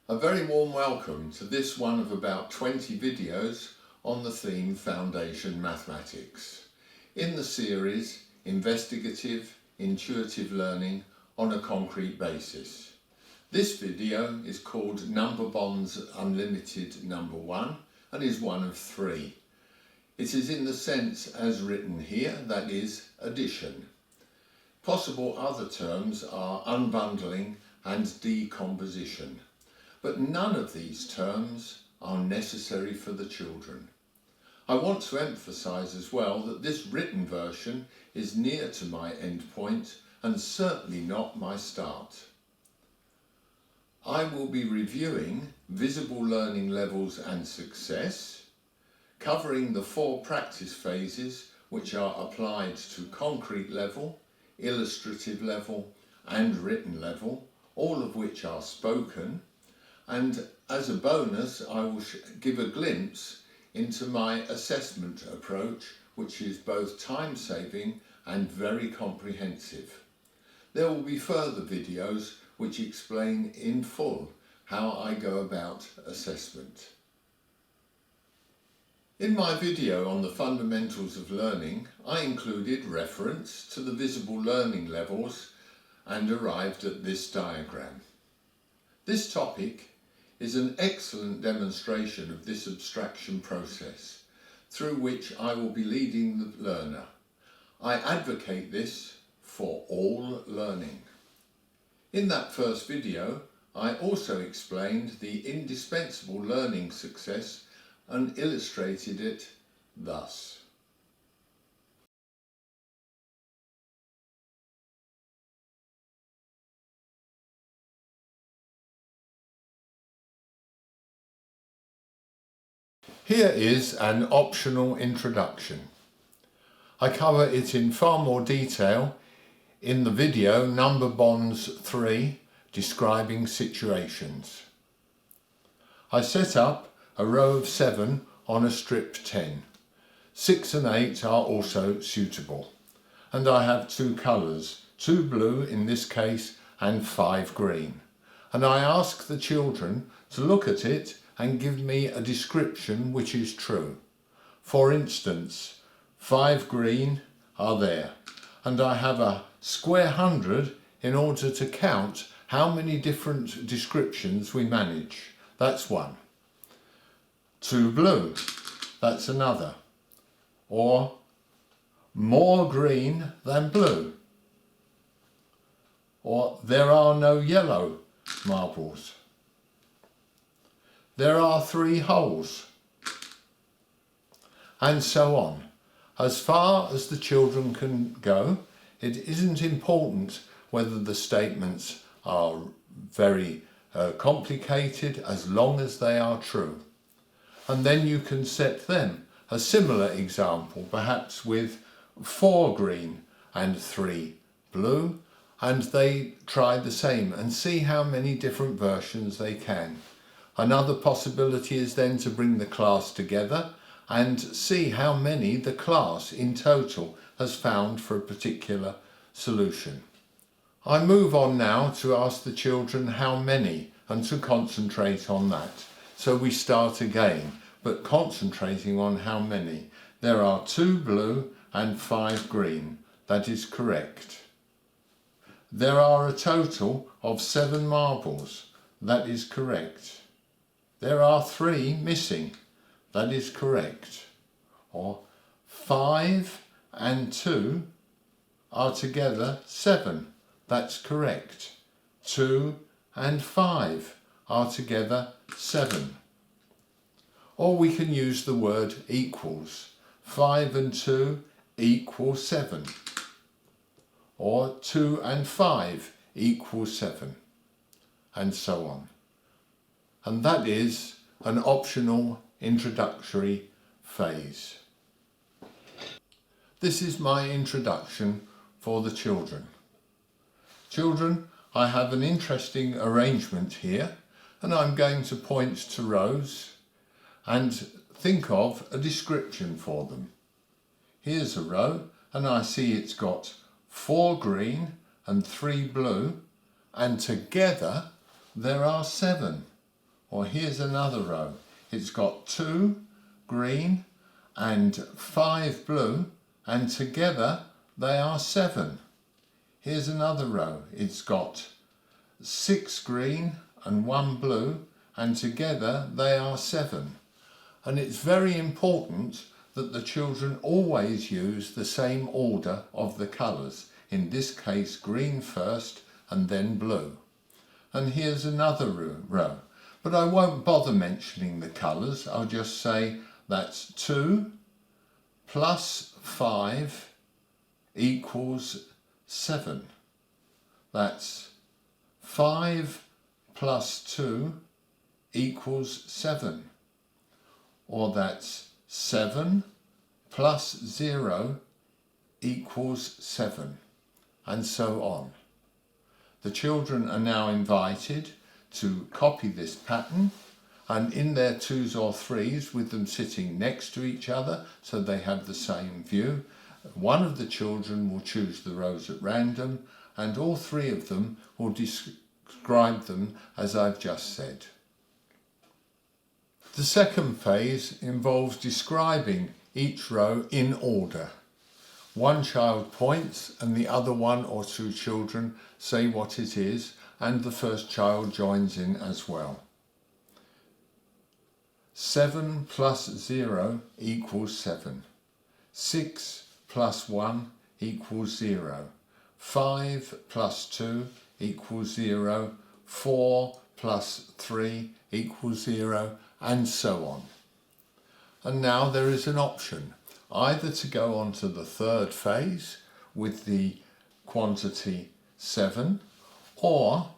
A very warm welcome to this one of about 20 videos on the theme Foundation Mathematics in the series Investigative Intuitive Learning on a Concrete Basis. This video is called Number Bonds Unlimited Number 1 and is one of 3. It is in the sense as written here, that is, addition. Possible other terms are unbundling and decomposition, but none of these terms are necessary for the children. I want to emphasise as well that this written version is near to my end point and certainly not my start. I will be reviewing visible learning levels and success, covering the 4 practice phases which are applied to concrete level, illustrative level and written level, all of which are spoken, and as a bonus I will give a glimpse into my assessment approach, which is both time-saving and very comprehensive. There will be further videos which explain in full how I go about assessment. In my video on the fundamentals of learning, I included reference to the visible learning levels and arrived at this diagram. This topic is an excellent demonstration of this abstraction process through which I will be leading the learner. I advocate this for all learning. In that first video, I also explained the indispensable learning success and illustrated it thus. Here is an optional introduction. I cover it in far more detail in the video Number Bonds 3, describing situations. I set up a row of 7 on a strip 10. 6 and 8 are also suitable. And I have 2 colours, 2 blue in this case and 5 green. And I ask the children to look at it and give me a description which is true. For instance, 5 green are there, and I have a square 100 in order to count how many different descriptions we manage. That's one. 2 blue, that's another. Or more green than blue. Or there are no yellow marbles. There are 3 holes, and so on. As far as the children can go, it isn't important whether the statements are very complicated as long as they are true. And then you can set them a similar example, perhaps with 4 green and 3 blue, and they try the same and see how many different versions they can. Another possibility is then to bring the class together and see how many the class in total has found for a particular solution. I move on now to ask the children how many and to concentrate on that. So we start again, but concentrating on how many. There are 2 blue and 5 green. That is correct. There are a total of 7 marbles. That is correct. There are 3 missing. That is correct. Or 5 and 2 are together 7. That's correct. 2 and 5 are together 7. Or we can use the word equals. 5 and 2 equal 7. Or 2 and 5 equal 7. And so on. And that is an optional introductory phase. This is my introduction for the children. Children, I have an interesting arrangement here, and I'm going to point to rows and think of a description for them. Here's a row, and I see it's got 4 green and 3 blue, and together there are 7. Or here's another row. It's got 2 green and 5 blue, and together they are 7. Here's another row. It's got 6 green and 1 blue, and together they are 7. And it's very important that the children always use the same order of the colours. In this case, green first and then blue. And here's another row. But I won't bother mentioning the colours. I'll just say that's 2 plus 5 equals 7. That's 5 plus 2 equals 7. Or that's 7 plus 0 equals 7. And so on. The children are now invited to copy this pattern, and in their 2s or 3s, with them sitting next to each other so they have the same view, one of the children will choose the rows at random, and all 3 of them will describe them as I've just said. The second phase involves describing each row in order. One child points and the other 1 or 2 children say what it is, and the first child joins in as well. 7 plus 0 equals 7. 6 plus 1 equals 0. 5 plus 2 equals 0. 4 plus 3 equals 0, and so on. And now there is an option, either to go on to the third phase with the quantity 7, or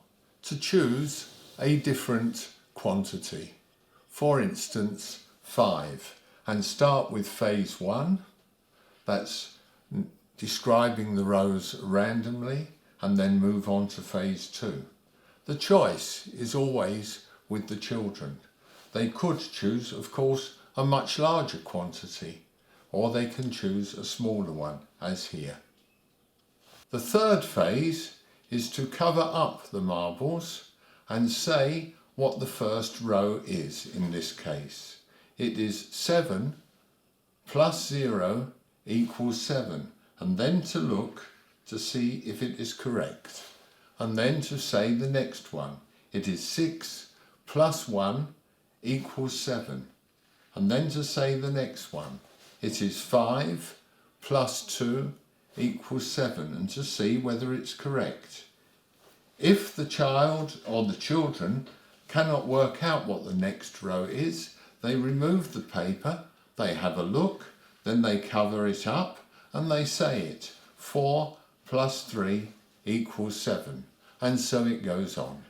to choose a different quantity, for instance 5, and start with phase 1, that's describing the rows randomly, and then move on to phase 2. The choice is always with the children. They could choose, of course, a much larger quantity, or they can choose a smaller one, as here. The third phase is to cover up the marbles and say what the first row is in this case. It is 7 plus 0 equals 7, and then to look to see if it is correct, and then to say the next one. It is 6 plus 1 equals 7, and then to say the next one. It is 5 plus 2 equals 7, and to see whether it's correct. If the child or the children cannot work out what the next row is, they remove the paper, they have a look, then they cover it up and they say it. 4 plus 3 equals 7, and so it goes on.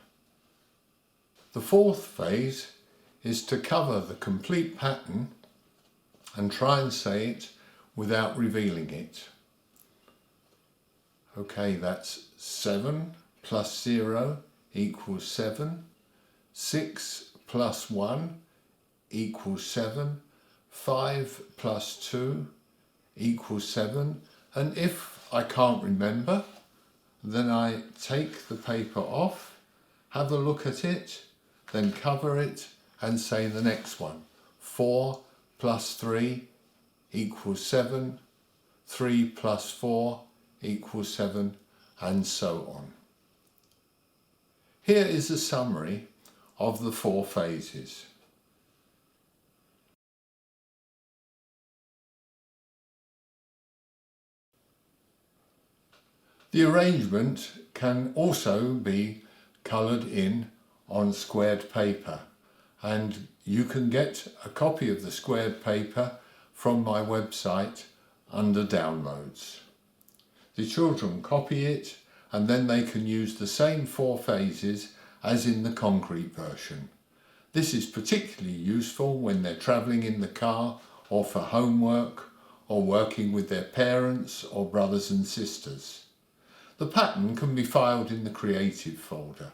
The fourth phase is to cover the complete pattern and try and say it without revealing it. Okay, that's 7 plus 0 equals 7. 6 plus 1 equals 7. 5 plus 2 equals 7. And if I can't remember, then I take the paper off, have a look at it, then cover it and say the next one. 4 plus 3 equals 7. 3 plus 4 equals 7, and so on. Here is a summary of the 4 phases. The arrangement can also be coloured in on squared paper, and you can get a copy of the squared paper from my website under downloads. The children copy it, and then they can use the same 4 phases as in the concrete version. This is particularly useful when they're travelling in the car, or for homework, or working with their parents or brothers and sisters. The pattern can be filed in the Creative folder.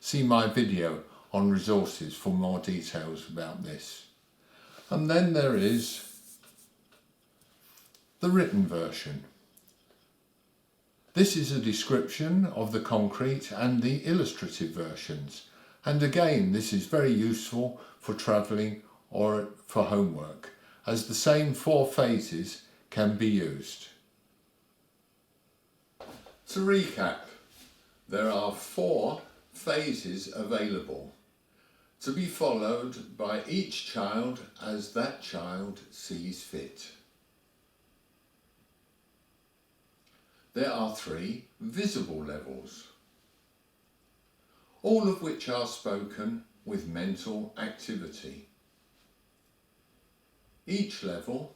See my video on resources for more details about this. And then there is the written version. This is a description of the concrete and the illustrative versions, And again, this is very useful for travelling or for homework, as the same 4 phases can be used. To recap, there are 4 phases available, to be followed by each child as that child sees fit. There are 3 visible levels, all of which are spoken with mental activity. Each level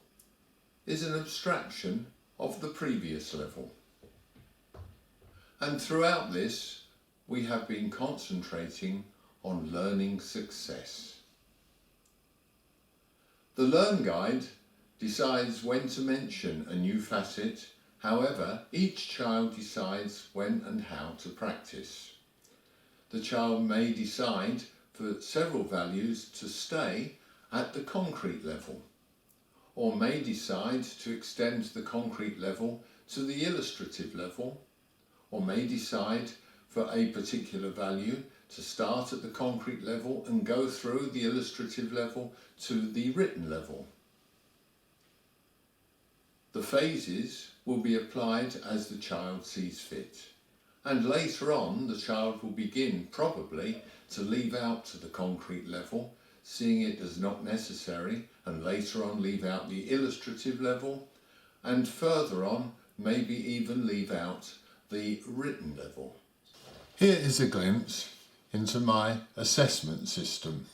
is an abstraction of the previous level. And throughout this, we have been concentrating on learning success. The Learn Guide decides when to mention a new facet. However, each child decides when and how to practice. The child may decide for several values to stay at the concrete level, or may decide to extend the concrete level to the illustrative level, or may decide for a particular value to start at the concrete level and go through the illustrative level to the written level. The phases will be applied as the child sees fit, and later on the child will begin probably to leave out to the concrete level, seeing it as not necessary, and later on leave out the illustrative level, and further on maybe even leave out the written level. Here is a glimpse into my assessment system,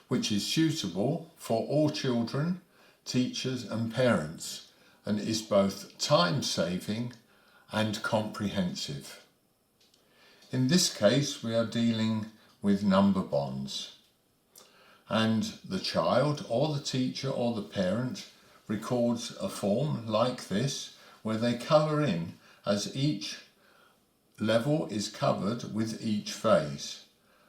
which is suitable for all children, teachers and parents, and is both time-saving and comprehensive. In this case, we are dealing with number bonds, and the child or the teacher or the parent records a form like this where they colour in as each level is covered with each phase.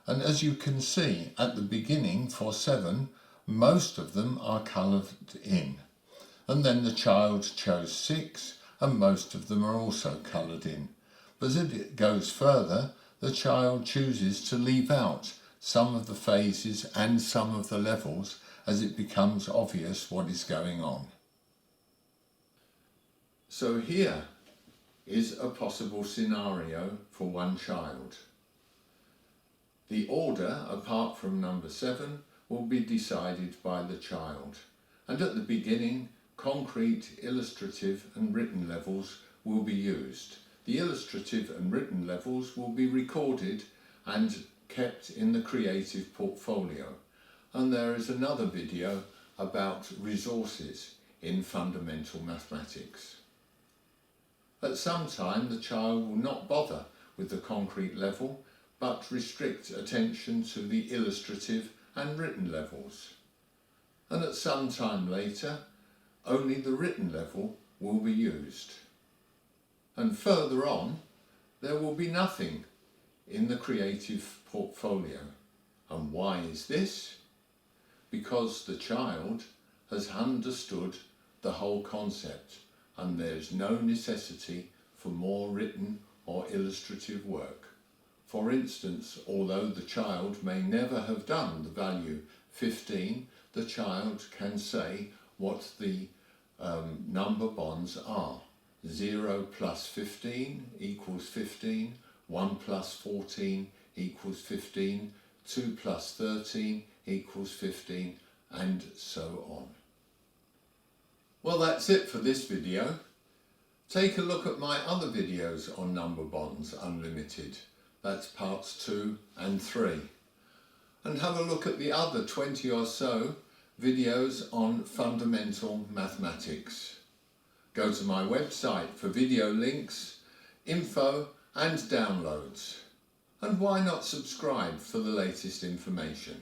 And as you can see at the beginning for 7, most of them are coloured in. And then the child chose 6 and most of them are also coloured in. But as it goes further, the child chooses to leave out some of the phases and some of the levels as it becomes obvious what is going on. So here is a possible scenario for one child. The order, apart from number 7, will be decided by the child, and at the beginning concrete, illustrative and written levels will be used. The illustrative and written levels will be recorded and kept in the creative portfolio, and there is another video about resources in fundamental mathematics. At some time the child will not bother with the concrete level but restrict attention to the illustrative and written levels, and at some time later only the written level will be used. And further on there will be nothing in the creative portfolio. And why is this? Because the child has understood the whole concept and there's no necessity for more written or illustrative work. For instance, although the child may never have done the value 15, the child can say what the number bonds are. 0 plus 15 equals 15, 1 plus 14 equals 15, 2 plus 13 equals 15, and so on. Well, that's it for this video. Take a look at my other videos on number bonds unlimited. That's parts 2 and 3. And have a look at the other 20 or so videos on fundamental mathematics. Go to my website for video links, info and downloads. And why not subscribe for the latest information?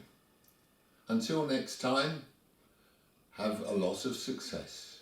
Until next time, have a lot of success.